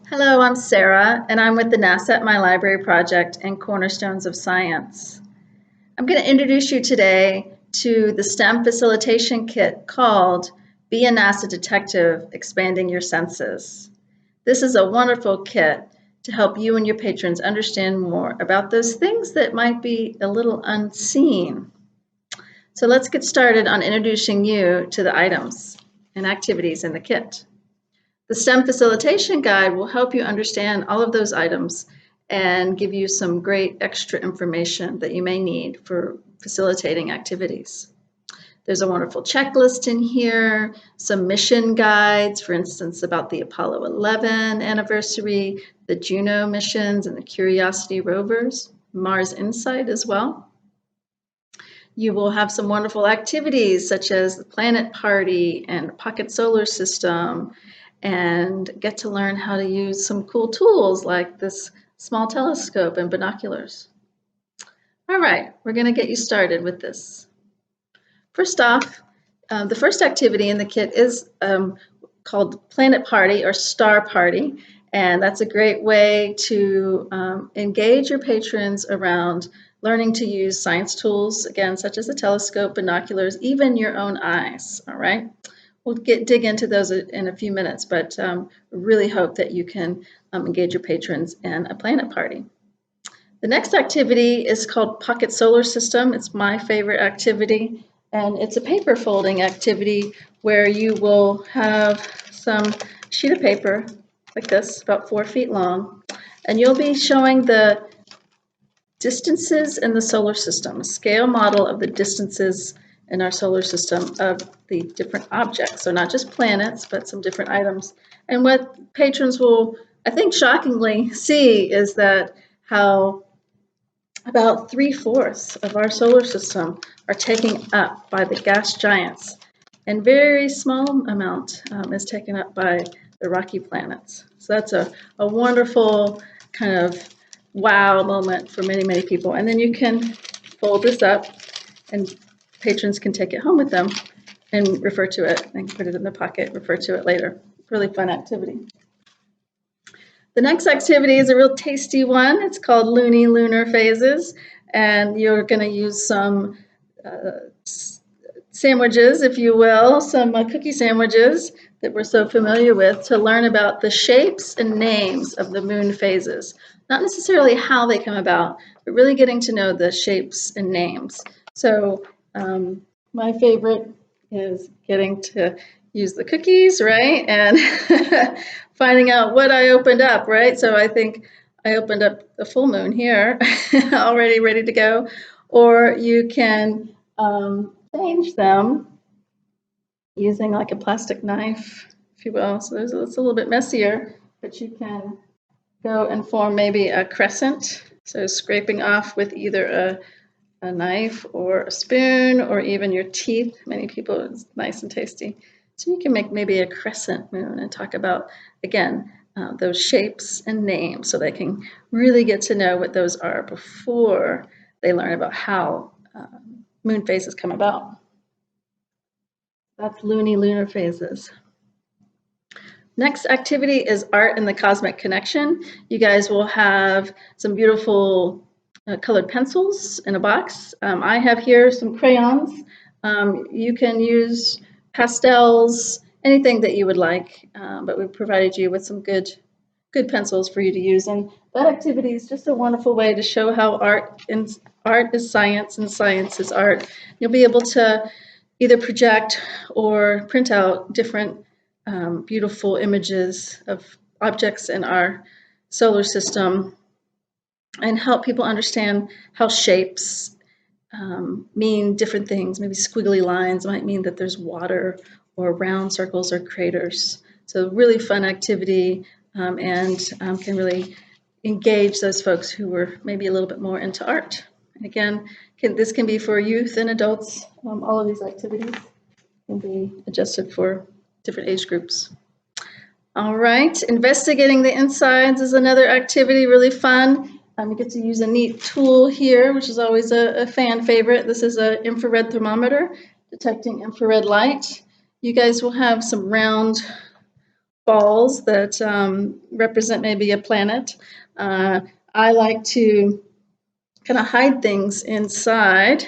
Hello, I'm Sarah, and I'm with the NASA at My Library project and Cornerstones of Science. I'm going to introduce you today to the STEM facilitation kit called Be a NASA Detective, Expanding Your Senses. This is a wonderful kit to help you and your patrons understand more about those things that might be a little unseen. So let's get started on introducing you to the items and activities in the kit. The STEM Facilitation Guide will help you understand all of those items and give you some great extra information that you may need for facilitating activities. There's a wonderful checklist in here, some mission guides, for instance, about the Apollo 11 anniversary, the Juno missions and the Curiosity rovers, Mars Insight as well. You will have some wonderful activities such as the Planet Party and Pocket Solar System, and get to learn how to use some cool tools like this small telescope and binoculars. All right, we're going to get you started with this. First off, the first activity in the kit is called Planet Party or Star Party, and that's a great way to engage your patrons around learning to use science tools, again, such as a telescope, binoculars, even your own eyes, all right? We'll dig into those in a few minutes, but really hope that you can engage your patrons in a planet party. The next activity is called Pocket Solar System. It's my favorite activity, and it's a paper folding activity where you will have some sheet of paper like this, about 4 feet long, and you'll be showing the distances in the solar system, a scale model of the distances in our solar system of the different objects. So not just planets, but some different items. And what patrons will, I think, shockingly see is that how about 3/4 of our solar system are taken up by the gas giants, and very small amount is taken up by the rocky planets. So that's a wonderful kind of wow moment for many, many people. And then you can fold this up and patrons can take it home with them and refer to it and put it in their pocket, refer to it later. Really fun activity. The next activity is a real tasty one. It's called Loony Lunar Phases, and you're going to use some sandwiches, if you will, some cookie sandwiches that we're so familiar with to learn about the shapes and names of the moon phases. Not necessarily how they come about, but really getting to know the shapes and names. So my favorite is getting to use the cookies, right? And finding out what I opened up, right? So I think I opened up the full moon here, already ready to go. Or you can change them using like a plastic knife, if you will. So it's a little bit messier, but you can go and form maybe a crescent. So scraping off with either a knife or a spoon or even your teeth. Many people, it's nice and tasty. So you can make maybe a crescent moon and talk about, again, those shapes and names so they can really get to know what those are before they learn about how moon phases come about. That's Loony Lunar Phases. Next activity is Art and the Cosmic Connection. You guys will have some beautiful colored pencils in a box. I have here some crayons. You can use pastels, anything that you would like, but we've provided you with some good pencils for you to use. And that activity is just a wonderful way to show how art is science and science is art. You'll be able to either project or print out different beautiful images of objects in our solar system and help people understand how shapes mean different things. Maybe squiggly lines might mean that there's water, or round circles or craters. So really fun activity and can really engage those folks who were maybe a little bit more into art. And again, this can be for youth and adults. All of these activities can be adjusted for different age groups. All right, investigating the insides is another activity, really fun. You get to use a neat tool here, which is always a fan favorite. This is an infrared thermometer detecting infrared light. You guys will have some round balls that represent maybe a planet. I like to kind of hide things inside.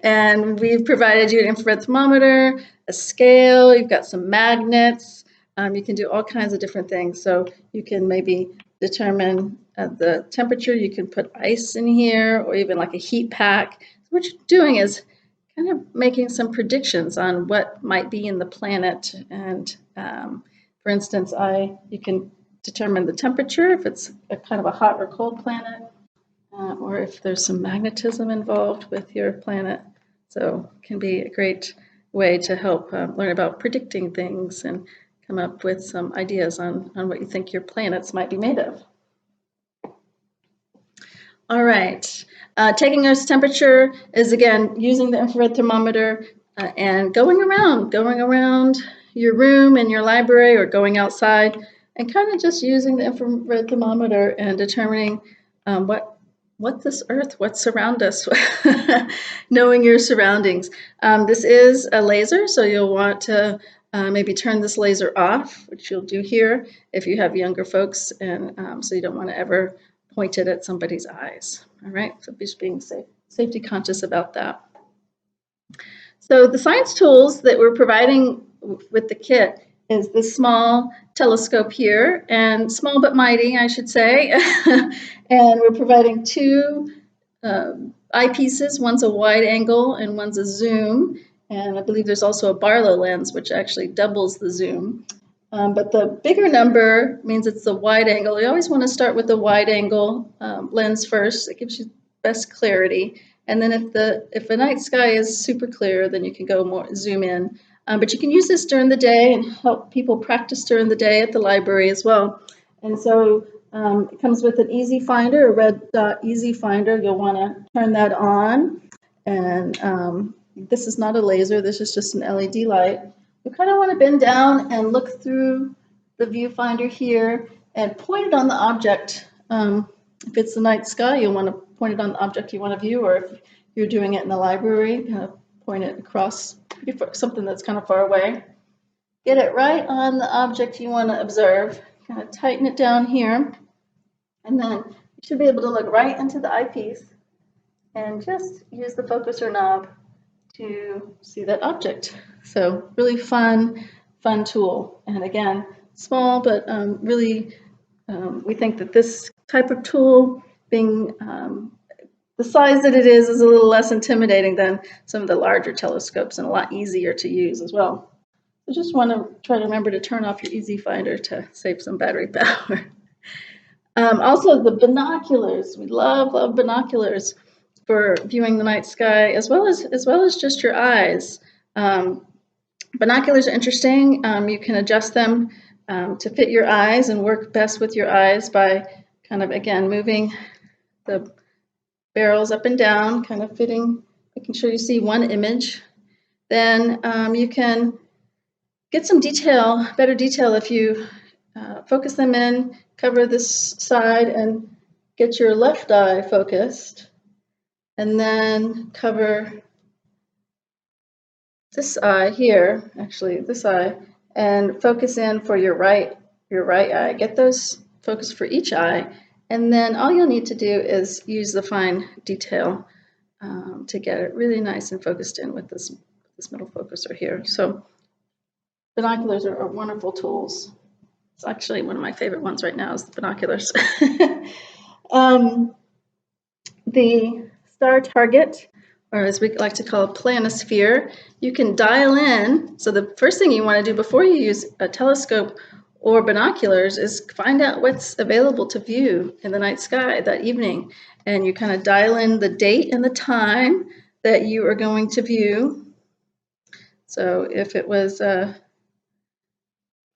And we've provided you an infrared thermometer, a scale, you've got some magnets. You can do all kinds of different things. So you can maybe determine the temperature. You can put ice in here or even like a heat pack. What you're doing is kind of making some predictions on what might be in the planet. And for instance, you can determine the temperature if it's a kind of a hot or cold planet. Or if there's some magnetism involved with your planet. So it can be a great way to help learn about predicting things and come up with some ideas on what you think your planets might be made of. All right, taking Earth's temperature is, again, using the infrared thermometer and going around your room and your library or going outside and kind of just using the infrared thermometer and determining what this Earth, what's around us, knowing your surroundings. This is a laser, so you'll want to maybe turn this laser off, which you'll do here if you have younger folks, and so you don't want to ever point it at somebody's eyes. All right, so just being safety conscious about that. So the science tools that we're providing with the kit is this small telescope here, and small but mighty, I should say. And we're providing two eyepieces. One's a wide angle and one's a zoom. And I believe there's also a Barlow lens, which actually doubles the zoom. But the bigger number means it's the wide angle. You always want to start with the wide angle lens first. It gives you best clarity. And then if the night sky is super clear, then you can go more zoom in. But you can use this during the day and help people practice during the day at the library as well. And so it comes with an easy finder, a red dot easy finder. You'll want to turn that on. And this is not a laser. This is just an LED light. You kind of want to bend down and look through the viewfinder here and point it on the object. If it's the night sky, you'll want to point it on the object you want to view, or if you're doing it in the library, kind of point it across something that's kind of far away. Get it right on the object you want to observe. Kind of tighten it down here, and then you should be able to look right into the eyepiece and just use the focuser knob to see that object. So really fun tool. And again, small, but really we think that this type of tool, being the size that it is a little less intimidating than some of the larger telescopes and a lot easier to use as well. So just want to try to remember to turn off your easy finder to save some battery power. Also the binoculars, we love binoculars for viewing the night sky as well as just your eyes. Binoculars are interesting. You can adjust them to fit your eyes and work best with your eyes by kind of, again, moving the barrels up and down, kind of making sure you see one image. Then you can get some better detail if you focus them in, cover this side and get your left eye focused, and then cover this eye here, actually this eye, and focus in for your right eye. Get those focus for each eye, and then all you'll need to do is use the fine detail to get it really nice and focused in with this middle focuser here. So binoculars are wonderful tools. It's actually one of my favorite ones right now is the binoculars. The star target, or as we like to call it, planosphere, you can dial in. So the first thing you want to do before you use a telescope or binoculars is find out what's available to view in the night sky that evening. And you kind of dial in the date and the time that you are going to view. So if it was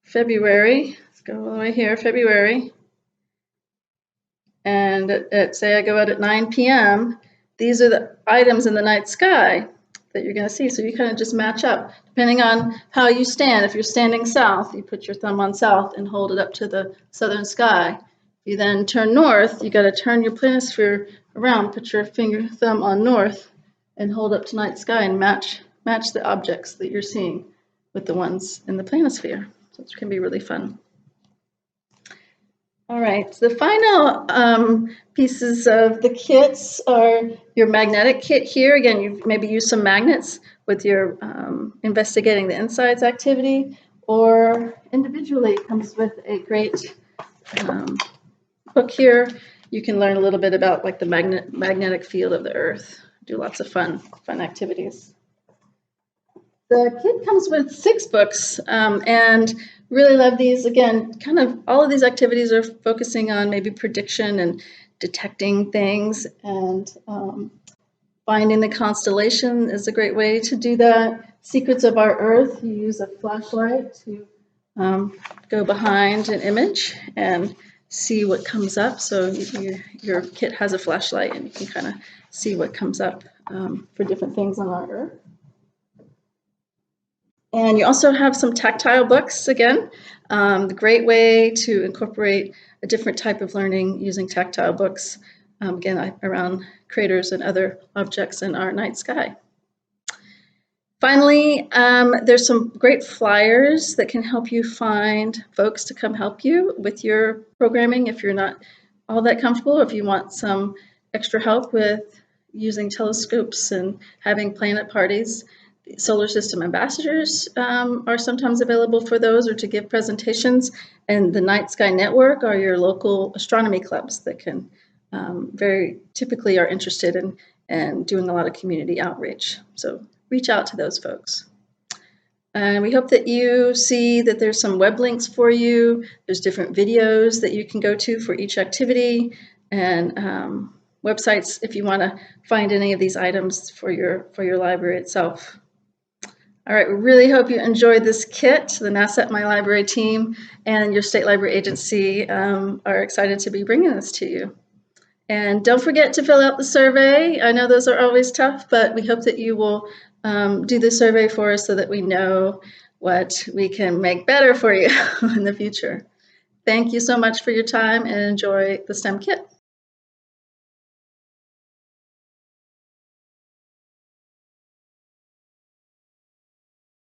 February, let's go all the way here, February, and say I go out at 9 p.m., these are the items in the night sky that you're going to see. So you kind of just match up depending on how you stand. If you're standing south, you put your thumb on south and hold it up to the southern sky. If you then turn north, you got to turn your planosphere around, put your thumb on north and hold up to night sky and match the objects that you're seeing with the ones in the planosphere. So it can be really fun. All right, so the final pieces of the kits are your magnetic kit here. Again, you've maybe used some magnets with your investigating the insides activity, or individually it comes with a great book here. You can learn a little bit about like the magnetic field of the Earth, do lots of fun activities. The kit comes with 6 books, and really love these. Again, kind of all of these activities are focusing on maybe prediction and detecting things, and finding the constellation is a great way to do that. Secrets of Our Earth, you use a flashlight to go behind an image and see what comes up. So your kit has a flashlight and you can kind of see what comes up for different things on our Earth. And you also have some tactile books, again, the great way to incorporate a different type of learning using tactile books, again, around craters and other objects in our night sky. Finally, there's some great flyers that can help you find folks to come help you with your programming if you're not all that comfortable, if you want some extra help with using telescopes and having planet parties. Solar System ambassadors are sometimes available for those, or to give presentations, and the Night Sky Network are your local astronomy clubs that can very typically are interested in doing a lot of community outreach. So reach out to those folks. And we hope that you see that there's some web links for you. There's different videos that you can go to for each activity, and websites if you want to find any of these items for your library itself. All right, we really hope you enjoyed this kit. The NASA at My Library team and your state library agency are excited to be bringing this to you. And don't forget to fill out the survey. I know those are always tough, but we hope that you will do the survey for us so that we know what we can make better for you in the future. Thank you so much for your time, and enjoy the STEM kit.